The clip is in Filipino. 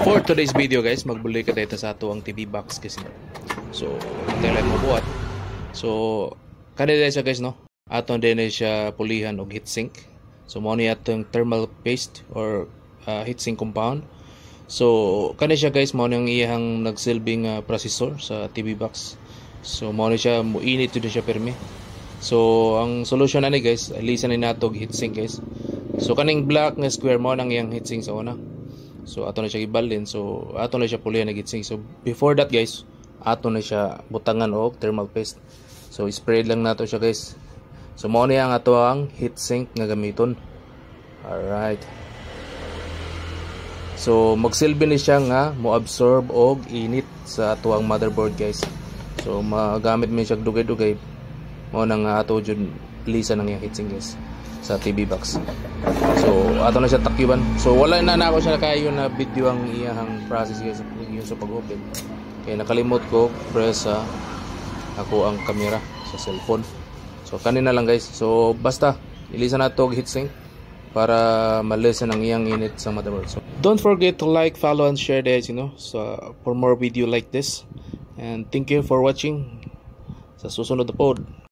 For today's video guys, magbuloy ka dito sa ato ang TV box kasi. So, ito lang mo buhat. So, kanina siya guys no. Aton din siya pulihan og heatsink. So, mo ni atong thermal paste or heatsink compound. So, kanina siya guys mo nang iyang nagsilbing processor sa TV box. So, mo ni siya muinit jud siya permi. So, ang solution ani guys, alisan ni nato og heatsink guys. So, kaning black nga square mo nang iyang heatsink sa una. So ato na siya gibalin, so ato na siya pulihan na gitsing. So before that guys, ato na siya butangan og thermal paste. So spray lang nato siya guys. So mao ni ang ato ang heatsink nga gamiton. Alright. So magsilbi ni siya nga mo absorb og init sa ato ang motherboard guys. So magamit mi siya dugay-dugay. Mao nang ato jud lisan ang heatsink guys sa TV box. So ato na siya takyuban. So wala na ako siya kayo na video ang iyang process guys yung sa pag-open. Kaya nakalimot ko press sa ako ang camera sa cellphone. So kanina lang guys. So basta ilisan nato og heatsink para ma-lessen ang iyang init sa motherboard. So don't forget to like, follow and share this, so for more video like this. And thank you for watching. Sa susunod na pod.